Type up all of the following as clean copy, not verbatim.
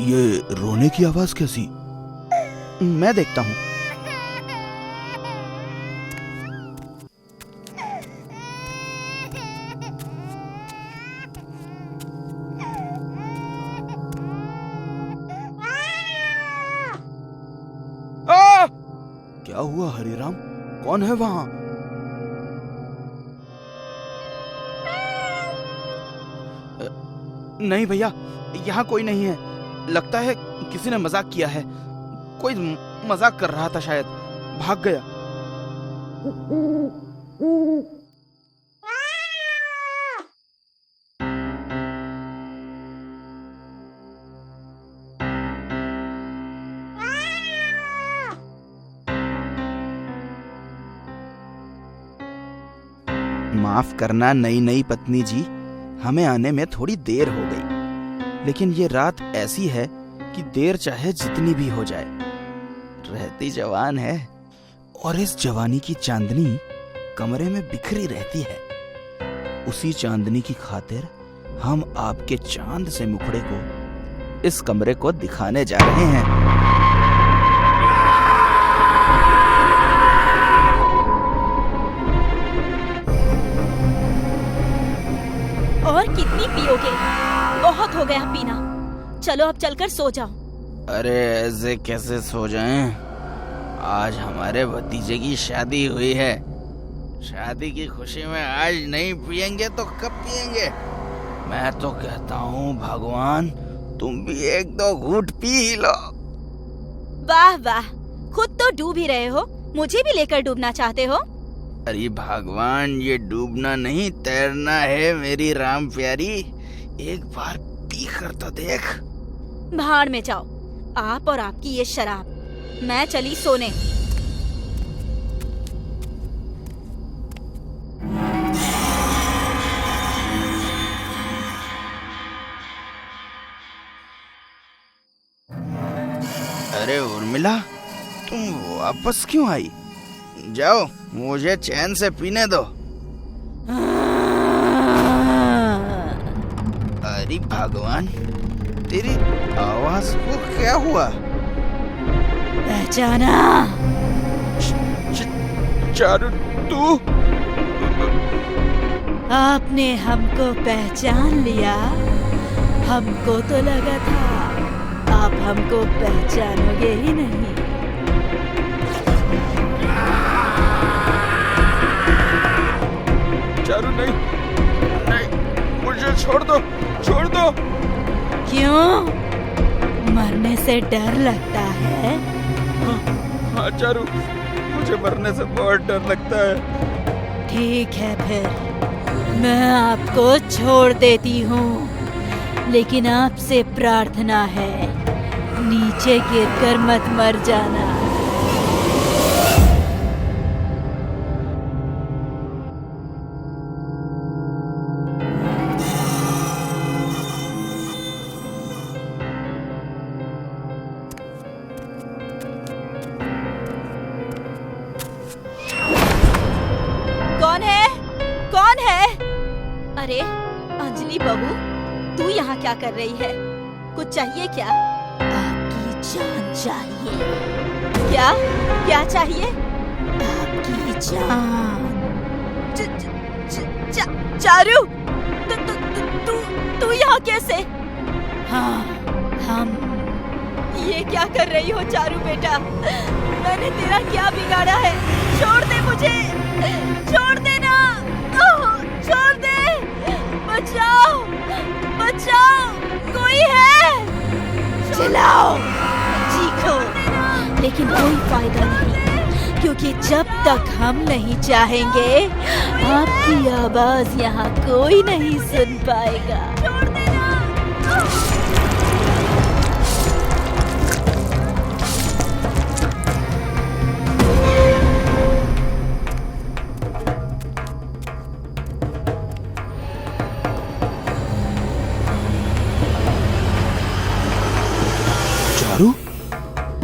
ये रोने की आवाज कैसी? मैं देखता हूँ। क्या हुआ हरिराम? कौन है वहां? नहीं भैया, यहाँ कोई नहीं है। लगता है किसी ने मजाक किया है। कोई मजाक कर रहा था, शायद भाग गया। माफ करना नई नई पत्नी जी, हमें आने में थोड़ी देर हो गई, लेकिन ये रात ऐसी है कि देर चाहे जितनी भी हो जाए, रहती जवान है। और इस जवानी की चांदनी कमरे में बिखरी रहती है। उसी चांदनी की खातिर हम आपके चांद से मुखड़े को इस कमरे को दिखाने जा रहे हैं। और कितनी पियोगे? बहुत हो गया पीना। चलो अब चलकर सो जाओ। अरे ऐसे कैसे सो जाएं? आज हमारे भतीजे की शादी हुई है। शादी की खुशी में आज नहीं पिएंगे तो कब पिएंगे? मैं तो कहता हूँ भगवान, तुम भी एक दो घूंट पी ही लो। वाह वाह, खुद तो डूब ही रहे हो, मुझे भी लेकर डूबना चाहते हो? अरे भगवान, ये डूबना नहीं तैरना है मेरी राम प्यारी। एक बार पी कर तो देख। भाड़ में जाओ, आप और आपकी ये शराब। मैं चली सोने। अरे उर्मिला, तुम वापस क्यों आई? जाओ, मुझे चैन से पीने दो। अरे भगवान, तेरी आवाज को क्या हुआ? पहचाना? चारू, तू? आपने हमको पहचान लिया? हमको तो लगा था आप हमको पहचानोगे ही नहीं। चारू, नहीं नहीं, मुझे छोड़ दो, छोड़ दो। क्यों? मरने से डर लगता है? हाँ चारू, मुझे मरने से बहुत डर लगता है। ठीक है, फिर मैं आपको छोड़ देती हूँ, लेकिन आपसे प्रार्थना है, नीचे गिरकर मत मर जाना। कौन है? कौन है? अरे अंजलि बहू, तू यहाँ क्या कर रही है? कुछ चाहिए क्या? आपकी जान चाहिए। क्या? क्या चाहिए? आपकी जान। चारू, तू यहाँ कैसे? हाँ, हम। ये क्या कर रही हो चारू बेटा? मैंने तेरा क्या बिगाड़ा है? छोड़ दे मुझे, छोड़ देना, छोड़ दे, बचाओ, बचाओ, कोई है? चिल्लाओ, चीखो, लेकिन कोई फायदा नहीं, क्योंकि जब तक हम नहीं चाहेंगे, आपकी आवाज यहाँ कोई नहीं सुन पाएगा। छोड़ देना।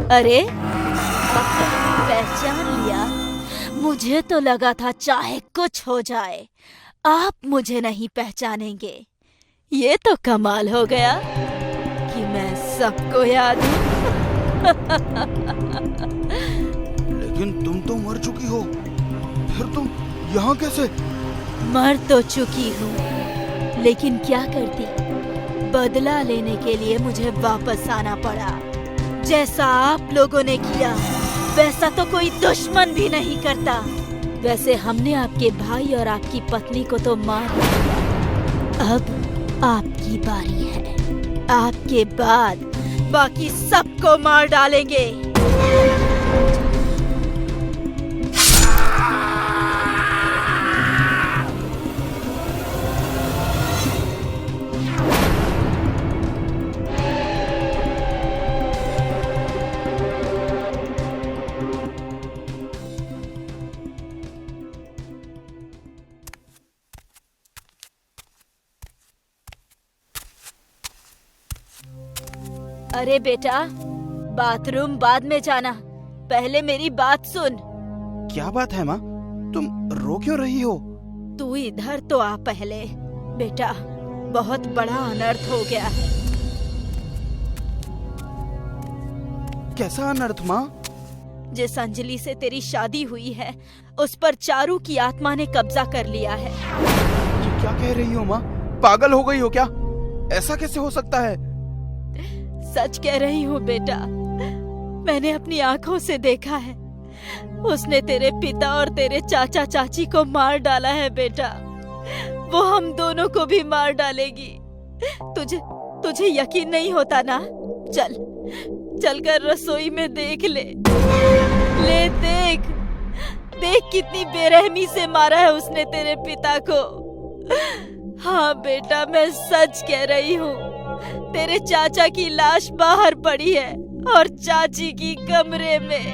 अरे, आपने पहचान लिया? मुझे तो लगा था चाहे कुछ हो जाए, आप मुझे नहीं पहचानेंगे। ये तो कमाल हो गया कि मैं सबको याद हूँ। लेकिन तुम तो मर चुकी हो, फिर तुम यहाँ कैसे? मर तो चुकी हूँ, लेकिन क्या करती, बदला लेने के लिए मुझे वापस आना पड़ा। जैसा आप लोगों ने किया वैसा तो कोई दुश्मन भी नहीं करता। वैसे हमने आपके भाई और आपकी पत्नी को तो मार दिया, अब आपकी बारी है। आपके बाद बाकी सबको मार डालेंगे। अरे बेटा, बाथरूम बाद में जाना, पहले मेरी बात सुन। क्या बात है माँ, तुम रो क्यों रही हो? तू इधर तो आ पहले। बेटा, बहुत बड़ा अनर्थ हो गया है। कैसा अनर्थ माँ? जिस अंजलि से तेरी शादी हुई है उस पर चारू की आत्मा ने कब्जा कर लिया है। ये क्या कह रही हो माँ? पागल हो गई हो क्या? ऐसा कैसे हो सकता है? सच कह रही हूँ बेटा, मैंने अपनी आंखों से देखा है। उसने तेरे पिता और तेरे चाचा चाची को मार डाला है बेटा। वो हम दोनों को भी मार डालेगी। तुझे यकीन नहीं होता ना? चल कर रसोई में देख ले देख कितनी बेरहमी से मारा है उसने तेरे पिता को। हाँ बेटा, मैं सच कह रही हूँ। तेरे चाचा की लाश बाहर पड़ी है और चाची की कमरे में।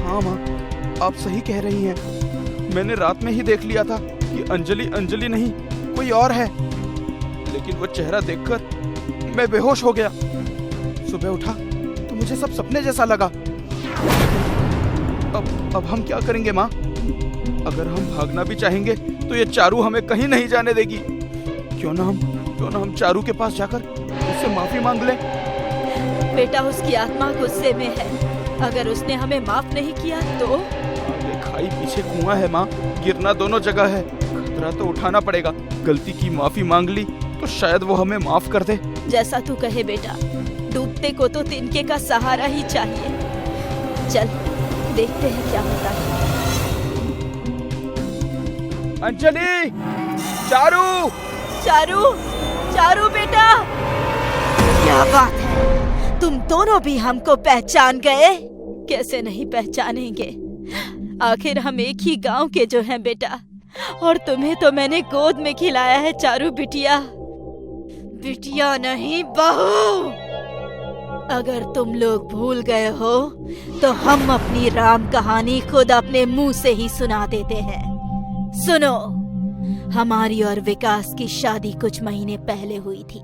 हाँ माँ, आप सही कह रही हैं। मैंने रात में ही देख लिया था कि अंजलि नहीं, कोई और है। लेकिन वो चेहरा देखकर मैं बेहोश हो गया। सुबह उठा तो मुझे सब सपने जैसा लगा। अब हम क्या करेंगे माँ? अगर हम भागना भी चाहेंगे तो ये चारू हमें कहीं नहीं जाने देगी। क्यों ना हम चारू के पास जाकर उससे माफी मांग लें? बेटा, उसकी आत्मा गुस्से में है। अगर उसने हमें माफ नहीं किया तो? आगे खाई पीछे कुआं है माँ, गिरना दोनों जगह है। खतरा तो उठाना पड़ेगा। गलती की माफी मांग ली तो शायद वो हमें माफ कर दे। जैसा तू कहे बेटा, डूबते को तो तिनके का सहारा ही चाहिए। चल देखते हैं क्या होता है। अंजलि! चारू बेटा, क्या बात है, तुम दोनों भी हमको पहचान गए? कैसे नहीं पहचानेंगे, आखिर हम एक ही गांव के जो हैं बेटा। और तुम्हें तो मैंने गोद में खिलाया है चारू बिटिया। बिटिया नहीं, बहू। अगर तुम लोग भूल गए हो तो हम अपनी राम कहानी खुद अपने मुंह से ही सुना देते हैं। सुनो, हमारी और विकास की शादी कुछ महीने पहले हुई थी,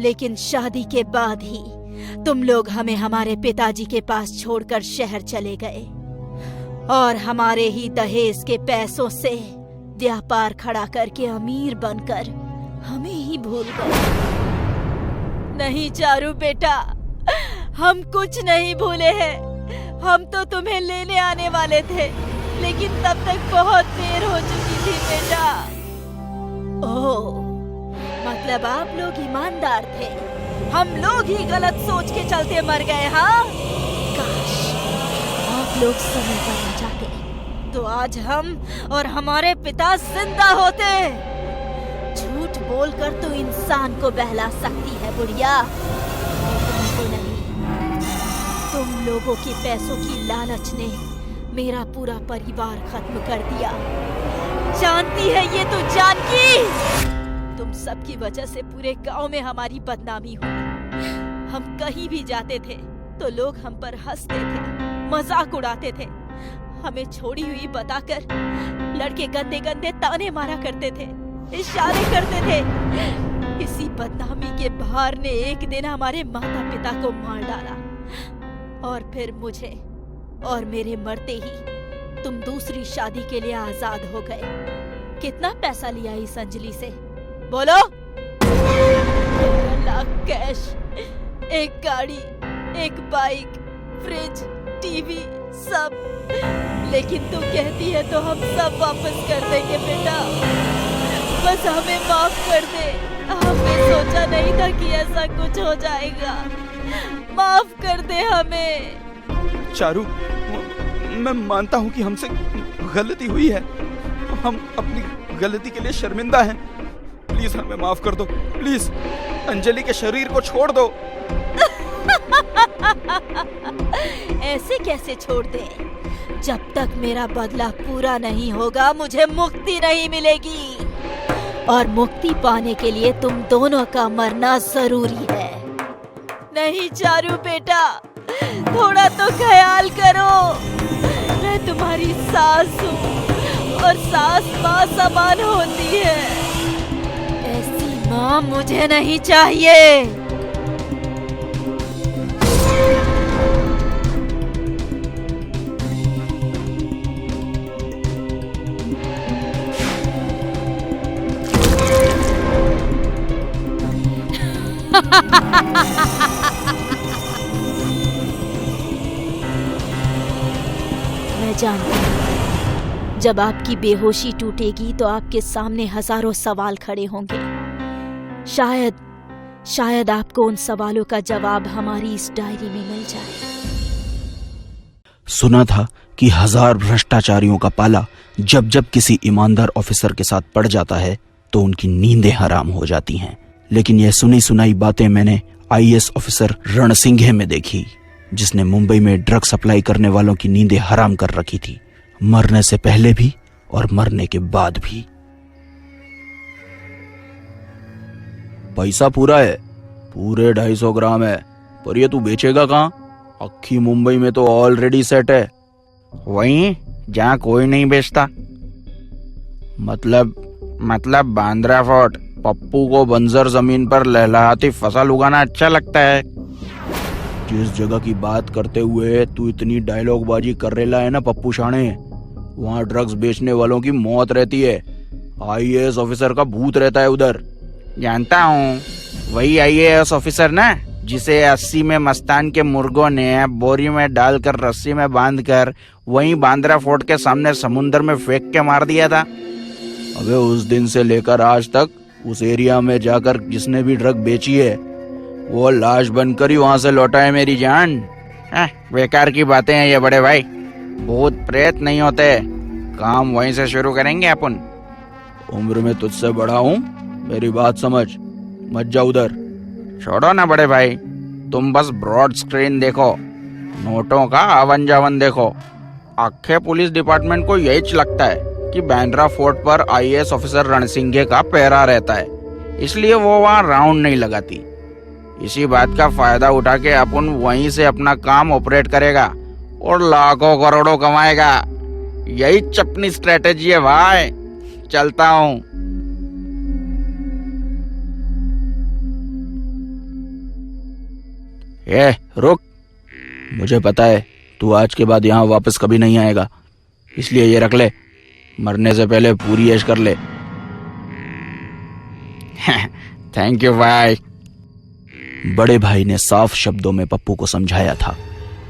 लेकिन शादी के बाद ही तुम लोग हमें हमारे पिताजी के पास छोड़कर शहर चले गए और हमारे ही दहेज के पैसों से व्यापार खड़ा करके अमीर बनकर हमें ही भूल गए। नहीं चारू बेटा, हम कुछ नहीं भूले हैं। हम तो तुम्हें लेने आने वाले थे, लेकिन तब तक बहुत देर हो चुकी थी बेटा। ओह, मतलब आप लोग ईमानदार थे, हम लोग ही गलत सोच के चलते मर गए। हाँ, काश आप लोग समय पर आ जाते तो आज हम और हमारे पिता जिंदा होते। झूठ बोलकर तो इंसान को बहला सकती है बुढ़िया, तुमको नहीं। तुम लोगों के पैसों की लालच ने मेरा पूरा परिवार खत्म कर दिया। जानती है ये तो जानकी, तुम सबकी वजह से पूरे गांव में हमारी बदनामी हुई। हम कहीं भी जाते थे तो लोग हम पर हंसते थे, मजाक उड़ाते थे, हमें छोड़ी हुई बताकर लड़के गंदे गंदे ताने मारा करते थे, इशारे करते थे। इसी बदनामी के भार ने एक दिन हमारे माता पिता को मार डाला और फिर मुझे और मेरे मरते ही तुम दूसरी शादी के लिए आजाद हो गए। कितना पैसा लिया इस अंजलि से? बोलो। 11 लाख कैश, एक गाड़ी, एक बाइक, फ्रिज, टीवी, सब। लेकिन तू कहती है तो हम सब वापस कर देंगे बेटा। बस हमें माफ कर दे। हमने सोचा नहीं था कि ऐसा कुछ हो जाएगा। माफ कर दे हमें। चारू, मैं मानता हूँ कि हमसे गलती हुई है। हम अपनी गलती के लिए शर्मिंदा हैं। प्लीज हमें माफ कर दो। प्लीज अंजलि के शरीर को छोड़ दो। ऐसे कैसे छोड़ दे? जब तक मेरा बदला पूरा नहीं होगा मुझे मुक्ति नहीं मिलेगी। और मुक्ति पाने के लिए तुम दोनों का मरना जरूरी है। नहीं चारू बेटा, थोड़ा तो ख्याल करो। मैं तुम्हारी सास हूँ और सास माँ समान होती है। ऐसी माँ मुझे नहीं चाहिए। मैं जानती हूँ जब आपकी बेहोशी टूटेगी तो आपके सामने हजारों सवाल खड़े होंगे। शायद आपको उन सवालों का जवाब हमारी इस डायरी में मिल जाए। सुना था कि 1000 भ्रष्टाचारियों का पाला जब जब किसी ईमानदार ऑफिसर के साथ पड़ जाता है तो उनकी नींदें हराम हो जाती हैं। लेकिन यह सुनी सुनाई बातें मैंने आईएएस ऑफिसर रणसिंघे में देखी, जिसने मुंबई में ड्रग सप्लाई करने वालों की नींदें हराम कर रखी थी, मरने से पहले भी और मरने के बाद भी। पैसा पूरा है, पूरे 250 ग्राम है, पर ये तू बेचेगा कहाँ? अक्खी मुंबई में तो ऑलरेडी सेट है। वहीं जहाँ कोई नहीं बेचता। मतलब बांद्रा फोर्ट। पप्पू को बंजर जमीन पर लहलहाती फसल उगाना अच्छा लगता है। जिस जगह की बात करते हुए तू इतनी डायलॉग बाजी कर रेला है ना पप्पू शाणे, वहाँ ड्रग्स बेचने वालों की मौत रहती है। आईएएस ऑफिसर का भूत रहता है उधर। जानता हूँ, वही आईएएस ऑफिसर ना जिसे 80 में मस्तान के मुर्गों ने बोरी में डालकर रस्सी में बांधकर वहीं बांद्रा फोर्ट के सामने समुद्र में फेंक के मार दिया था। अबे उस दिन से लेकर आज तक उस एरिया में जाकर जिसने भी ड्रग बेची है वो लाश बनकर ही वहां से लौटा है मेरी जान। बेकार की बातें हैं ये बड़े भाई। भूत प्रेत नहीं होते। काम वहीं से शुरू करेंगे अपन। उम्र में तुझसे बड़ा हूँ, मेरी बात समझ। मत जा उधर। छोड़ो ना बड़े भाई, तुम बस ब्रॉड स्क्रीन देखो, नोटों का आवन जावन देखो। आखे पुलिस डिपार्टमेंट को यही लगता है कि बांद्रा फोर्ट पर आईएएस ऑफिसर रणसिंघे का पहरा रहता है, इसलिए वो वहाँ राउंड नहीं लगाती। इसी बात का फायदा उठा के अपन वहीं से अपना काम ऑपरेट करेगा और लाखों करोड़ों कमाएगा। यही चपनी स्ट्रेटेजी है भाई। चलता हूँ। रुक, मुझे पता है तू आज के बाद यहाँ वापस कभी नहीं आएगा, इसलिए ये रख ले। मरने से पहले पूरी ऐश कर ले। थैंक यू भाई। बड़े भाई ने साफ शब्दों में पप्पू को समझाया था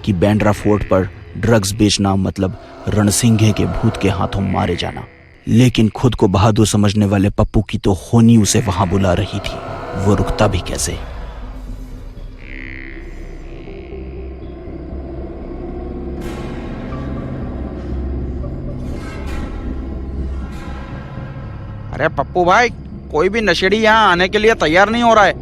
कि बांद्रा फोर्ट पर ड्रग्स बेचना मतलब रणसिंघे के भूत के हाथों मारे जाना। लेकिन खुद को बहादुर समझने वाले पप्पू की तो होनी उसे वहां बुला रही थी, वो रुकता भी कैसे। अरे पप्पू भाई, कोई भी नशेड़ी यहाँ आने के लिए तैयार नहीं हो रहा है।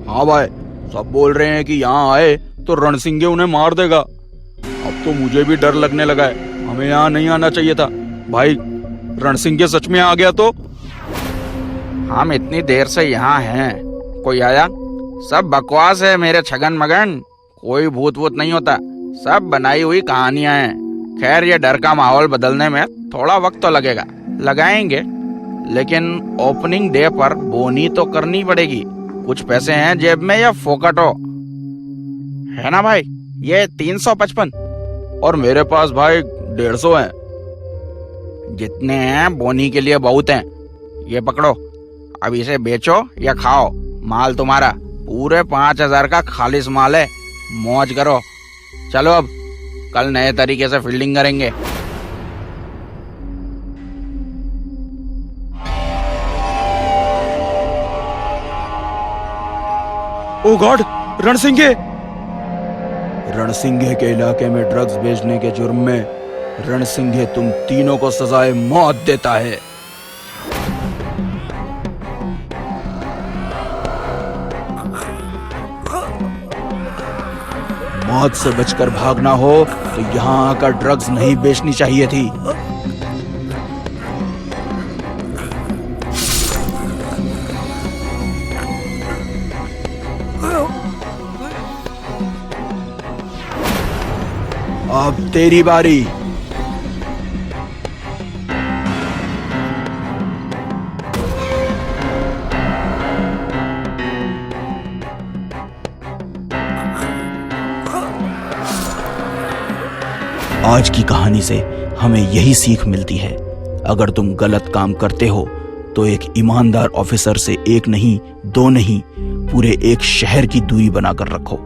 हाँ भाई, सब बोल रहे हैं कि यहाँ आए तो रणसिंघे उन्हें मार देगा। अब तो मुझे भी डर लगने लगा है। हमें यहाँ नहीं आना चाहिए था भाई। रणसिंघे सच में आ गया तो? हम इतनी देर से यहाँ हैं, कोई आया? सब बकवास है मेरे छगन मगन। कोई भूत वूत नहीं होता, सब बनाई हुई कहानियां हैं। खैर, ये डर का माहौल बदलने में थोड़ा वक्त तो लगाएंगे, लेकिन ओपनिंग डे पर बोनी तो करनी पड़ेगी। कुछ पैसे हैं जेब में या फोकट हो? है ना भाई? ये 355 और मेरे पास भाई 150 हैं। जितने हैं बोनी के लिए बहुत हैं। ये पकड़ो, अब इसे बेचो या खाओ, माल तुम्हारा। पूरे 5000 का खालिस माल है, मौज करो। चलो अब कल नए तरीके से फील्डिंग करेंगे। ओ गॉड, रणसिंघे! रणसिंघे के इलाके में ड्रग्स बेचने के जुर्म में रणसिंघे तुम तीनों को सजाए मौत देता है। मौत से बचकर भागना हो तो यहाँ आकर ड्रग्स नहीं बेचनी चाहिए थी। अब तेरी बारी। आज की कहानी से हमें यही सीख मिलती है, अगर तुम गलत काम करते हो तो एक ईमानदार ऑफिसर से एक नहीं, दो नहीं, पूरे एक शहर की दूरी बनाकर रखो,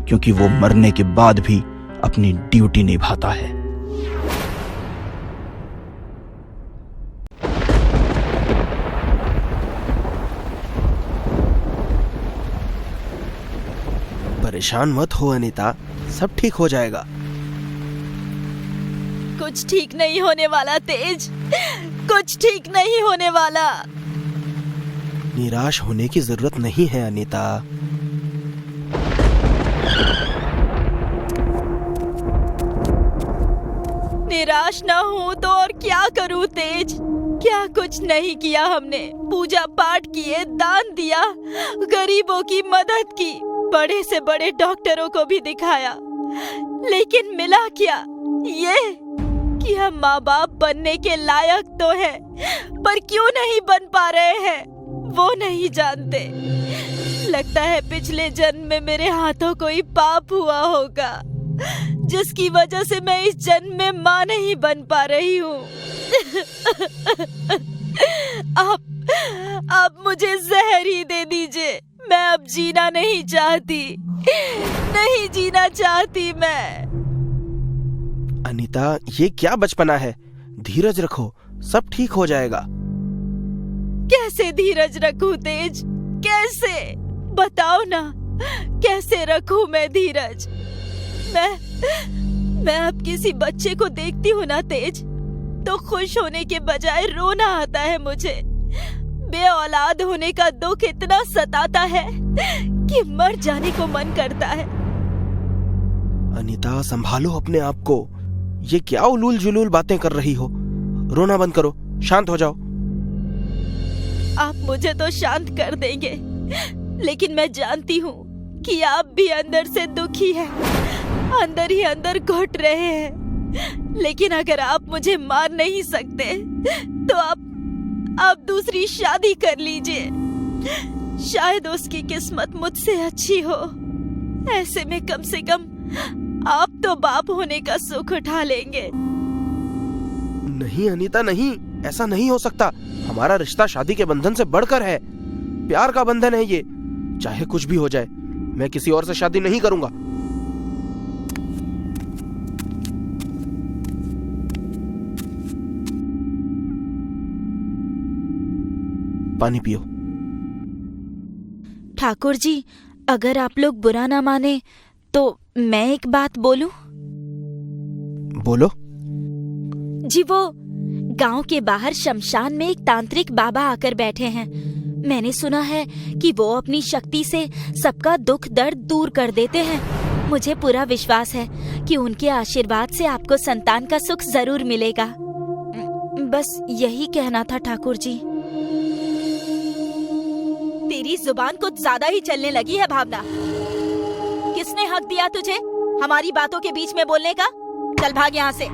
क्योंकि वो मरने के बाद भी अपनी ड्यूटी निभाता है। परेशान मत हो अनीता, सब ठीक हो जाएगा। कुछ ठीक नहीं होने वाला तेज, कुछ ठीक नहीं होने वाला। निराश होने की जरूरत नहीं है अनीता। निराश ना हूँ तो और क्या करूँ तेज? क्या कुछ नहीं किया हमने? पूजा पाठ किए, दान दिया, गरीबों की मदद की, बड़े से बड़े डॉक्टरों को भी दिखाया, लेकिन मिला क्या? ये कि हम माँ बाप बनने के लायक तो हैं, पर क्यों नहीं बन पा रहे हैं वो नहीं जानते। लगता है पिछले जन्म में मेरे हाथों कोई पाप हुआ होगा, जिसकी वजह से मैं इस जन्म में माँ नहीं बन पा रही हूँ। अब मुझे जहर ही दे दीजिए, मैं अब जीना नहीं चाहती, नहीं जीना चाहती मैं। अनीता, ये क्या बचपना है? धीरज रखो, सब ठीक हो जाएगा। कैसे धीरज रखूं तेज? कैसे? बताओ ना, कैसे रखूं मैं धीरज? मैं अब किसी बच्चे को देखती हूँ ना तेज, तो खुश होने के बजाय रोना आता है मुझे। बे औलाद होने का दुख इतना सताता है कि मर जाने को मन करता है। अनीता, संभालो अपने आप को। ये क्या उलूल जुलूल बातें कर रही हो? रोना बंद करो, शांत हो जाओ। आप मुझे तो शांत कर देंगे, लेकिन मैं जानती हूँ कि आप भी अंदर से दुखी हैं, अंदर ही अंदर घुट रहे हैं। लेकिन अगर आप मुझे मार नहीं सकते तो आप दूसरी शादी कर लीजिए, शायद उसकी किस्मत मुझसे अच्छी हो। ऐसे में कम से कम आप तो बाप होने का सुख उठा लेंगे। नहीं अनीता, नहीं, ऐसा नहीं हो सकता। हमारा रिश्ता शादी के बंधन से बढ़कर है, प्यार का बंधन है ये। चाहे कुछ भी हो जाए, मैं किसी और से शादी नहीं करूंगा। पानी पियो। ठाकुर जी, अगर आप लोग बुरा ना माने तो मैं एक बात बोलूं? बोलो। जी, वो गांव के बाहर शमशान में एक तांत्रिक बाबा आकर बैठे हैं। मैंने सुना है कि वो अपनी शक्ति से सबका दुख दर्द दूर कर देते हैं। मुझे पूरा विश्वास है कि उनके आशीर्वाद से आपको संतान का सुख जरूर मिलेगा। बस यही कहना था ठाकुर जी। तेरी जुबान कुछ ज्यादा ही चलने लगी है भावना। किसने हक दिया तुझे हमारी बातों के बीच में बोलने का? चल भाग यहाँ से।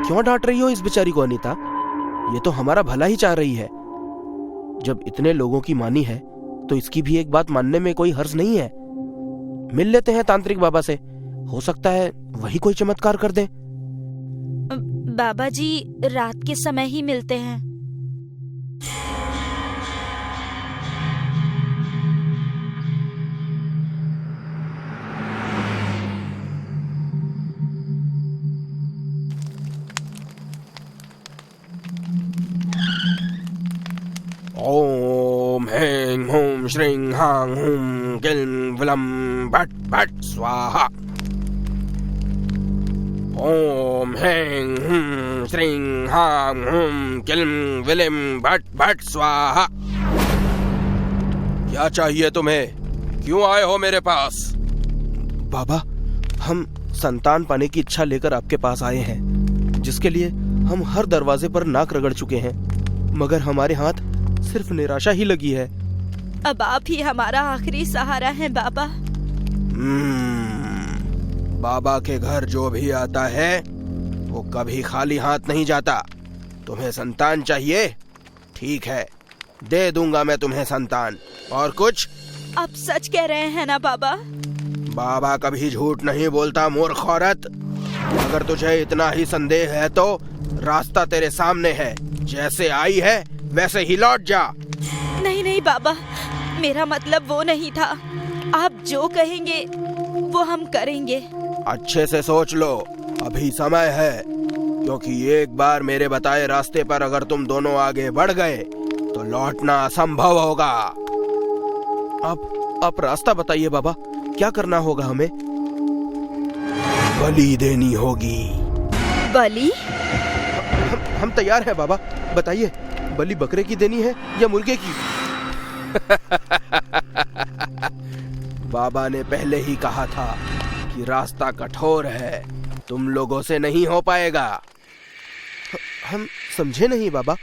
क्यों डांट रही हो इस बेचारी को अनीता? ये तो हमारा भला ही चाह रही है। जब इतने लोगों की मानी है तो इसकी भी एक बात मानने में कोई हर्ज नहीं है। मिल लेते हैं तांत्रिक बाबा से, हो सकता है वही कोई चमत्कार कर दें। बाबा जी रात के समय ही मिलते हैं। ओम ह्रीं हूं श्रीं हां हूं क्लीं विलं भट भट स्वाहा। ओम ह्रीं हूं श्रीं हां हूं क्लीं विलं भट भट स्वाहा। क्या चाहिए तुम्हें? क्यों आए हो मेरे पास? बाबा, हम संतान पाने की इच्छा लेकर आपके पास आए हैं, जिसके लिए हम हर दरवाजे पर नाक रगड़ चुके हैं, मगर हमारे हाथ सिर्फ निराशा ही लगी है। अब आप ही हमारा आखिरी सहारा हैं बाबा। बाबा के घर जो भी आता है वो कभी खाली हाथ नहीं जाता। तुम्हें संतान चाहिए? ठीक है, दे दूंगा मैं तुम्हें संतान। और कुछ? आप सच कह रहे हैं ना बाबा? बाबा कभी झूठ नहीं बोलता मूर्ख औरत। अगर तुझे इतना ही संदेह है तो रास्ता तेरे सामने है, जैसे आई है वैसे ही लौट जा। नहीं नहीं बाबा, मेरा मतलब वो नहीं था। आप जो कहेंगे वो हम करेंगे। अच्छे से सोच लो, अभी समय है, क्योंकि एक बार मेरे बताए रास्ते पर अगर तुम दोनों आगे बढ़ गए तो लौटना असंभव होगा। आप रास्ता बताइए बाबा, क्या करना होगा हमें? बलि देनी होगी। बलि? हम तैयार हैं बाबा, बताइए, बलि बकरे की देनी है या मुर्गे की? बाबा ने पहले ही कहा था कि रास्ता कठोर है, तुम लोगों से नहीं हो पाएगा। हम समझे नहीं बाबा।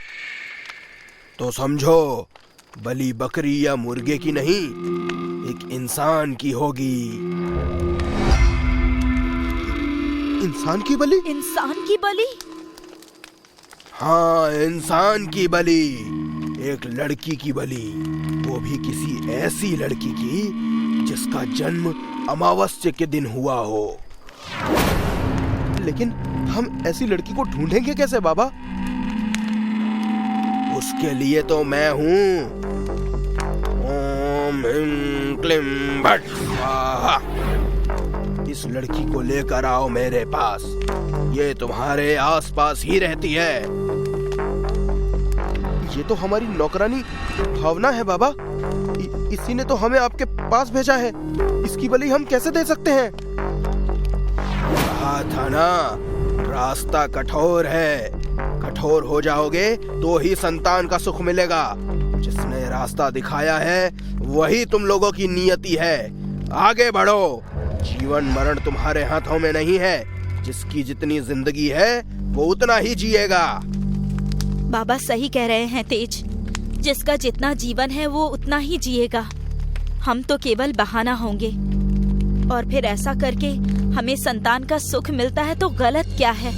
तो समझो, बलि बकरी या मुर्गे की नहीं, एक इंसान की होगी। इंसान की बलि? इंसान की बलि? हाँ, इंसान की बलि, एक लड़की की बलि, वो भी किसी ऐसी लड़की की जिसका जन्म अमावस्या के दिन हुआ हो। लेकिन हम ऐसी लड़की को ढूंढेंगे कैसे बाबा? उसके लिए तो मैं हूँ। ओम ह्रीं क्लीं भट स्वाहा। इस लड़की को लेकर आओ मेरे पास, ये तुम्हारे आसपास ही रहती है। ये तो हमारी नौकरानी भावना है बाबा, इसी ने तो हमें आपके पास भेजा है। इसकी बलि हम कैसे दे सकते हैं? कहा था ना, रास्ता कठोर है, कठोर हो जाओगे तो ही संतान का सुख मिलेगा। जिसने रास्ता दिखाया है वही तुम लोगों की नियति है। आगे बढ़ो, जीवन मरण तुम्हारे हाथों में नहीं है। जिसकी जितनी जिंदगी है वो उतना ही जिएगा। बाबा सही कह रहे हैं तेज, जिसका जितना जीवन है वो उतना ही जिएगा। हम तो केवल बहाना होंगे, और फिर ऐसा करके हमें संतान का सुख मिलता है तो गलत क्या है?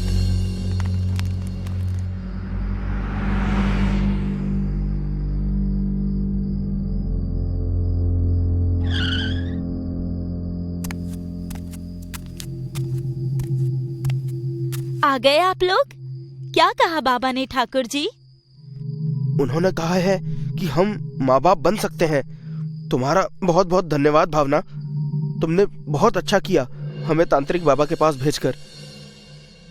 आ गए आप लोग? क्या कहा बाबा ने ठाकुर जी? उन्होंने कहा है कि हम माँ बाप बन सकते हैं। तुम्हारा बहुत बहुत धन्यवाद भावना, तुमने बहुत अच्छा किया हमें तांत्रिक बाबा के पास भेजकर।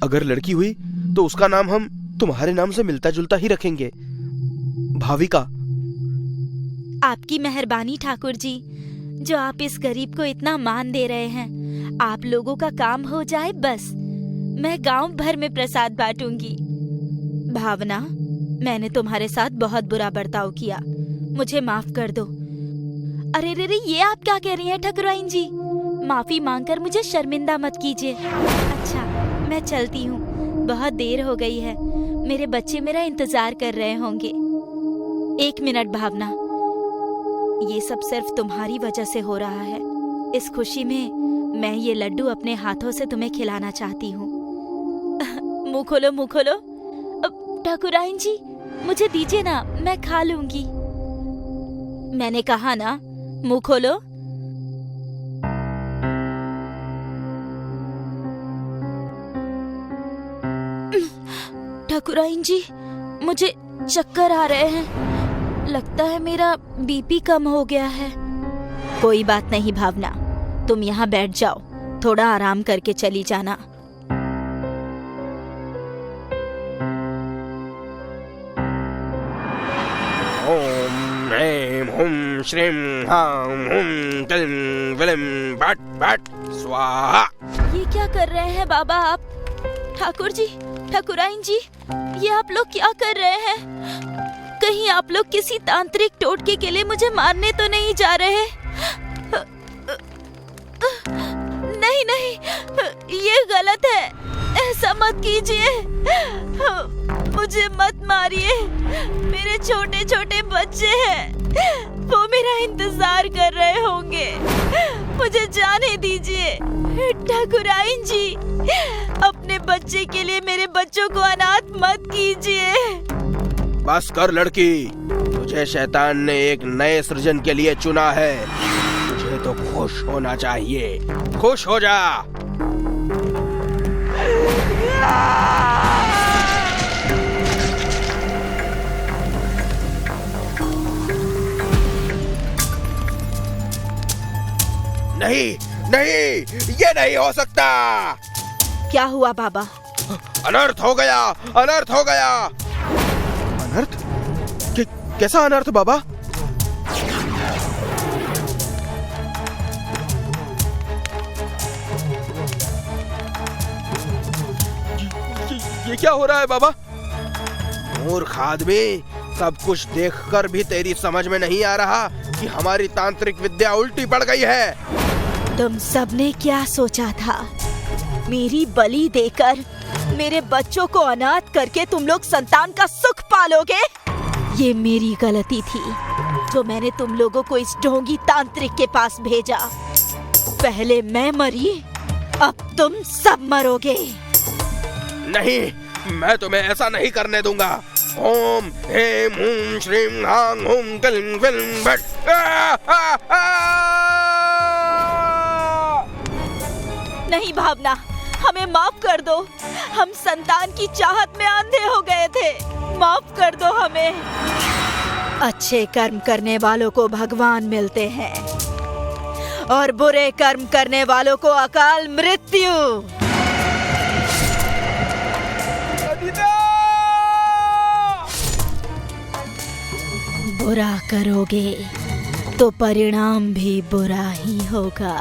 अगर लड़की हुई तो उसका नाम हम तुम्हारे नाम से मिलता जुलता ही रखेंगे, भाविका। आपकी मेहरबानी ठाकुर जी, जो आप इस गरीब को इतना मान दे रहे हैं। आप लोगों का काम हो जाए बस, मैं गांव भर में प्रसाद बांटूंगी। भावना, मैंने तुम्हारे साथ बहुत बुरा बर्ताव किया, मुझे माफ कर दो। अरे रे रे, ये आप क्या कह रही हैं ठकुराइन जी? माफी मांगकर मुझे शर्मिंदा मत कीजिए। अच्छा, मैं चलती हूँ, बहुत देर हो गई है, मेरे बच्चे मेरा इंतजार कर रहे होंगे। 1 मिनट भावना, ये सब सिर्फ तुम्हारी वजह से हो रहा है। इस खुशी में मैं ये लड्डू अपने हाथों से तुम्हें खिलाना चाहती हूँ। मुँह खोलो, मुँह खोलो। ठकुराइन जी, मुझे दीजिए ना, मैं खा लूंगी। मैंने कहा ना, मुंह खोलो। ठाकुराइन जी, मुझे चक्कर आ रहे हैं। लगता है मेरा बीपी कम हो गया है। कोई बात नहीं भावना, तुम यहाँ बैठ जाओ, थोड़ा आराम करके चली जाना। ओम ह्रीं हुं श्रीं हां हुं क्लीं विलीं भट भट स्वाहा। ये क्या कर रहे हैं बाबा आप? ठाकुर जी, ठाकुराइन जी, ये आप लोग क्या कर रहे हैं? कहीं आप लोग किसी तांत्रिक टोटके के लिए मुझे मारने तो नहीं जा रहे? नहीं नहीं, ये गलत है, ऐसा मत कीजिए। मुझे मत मारिए, मेरे छोटे छोटे बच्चे हैं, वो मेरा इंतजार कर रहे होंगे। मुझे जाने दीजिए। ठाकुराइन जी, अपने बच्चे के लिए मेरे बच्चों को अनाथ मत कीजिए। बस कर लड़की, तुझे शैतान ने एक नए सृजन के लिए चुना है। तुझे तो खुश होना चाहिए, खुश हो जा। नहीं नहीं, ये नहीं हो सकता। क्या हुआ बाबा? अनर्थ हो गया, अनर्थ हो गया। अनर्थ? कैसा अनर्थ बाबा? ये क्या हो रहा है बाबा? मूर्ख आदमी, सब कुछ देखकर भी तेरी समझ में नहीं आ रहा कि हमारी तांत्रिक विद्या उल्टी पड़ गई है। तुम सबने क्या सोचा था? मेरी बलि देकर मेरे बच्चों को अनाथ करके तुम लोग संतान का सुख पालोगे? ये मेरी गलती थी, तो मैंने तुम लोगों को इस ढोंगी तांत्रिक के पास भेजा। पहले मैं मरी, अब तुम सब मरोगे। नहीं, मैं तुम्हें ऐसा नहीं करने दूंगा। ओम ह्रीं हुं श्रीं हां हुं क्लीं विलीं भट। नहीं भावना, हमें माफ कर दो। हम संतान की चाहत में अंधे हो गए थे, माफ कर दो हमें। अच्छे कर्म करने वालों को भगवान मिलते हैं और बुरे कर्म करने वालों को अकाल मृत्यु। बुरा करोगे तो परिणाम भी बुरा ही होगा।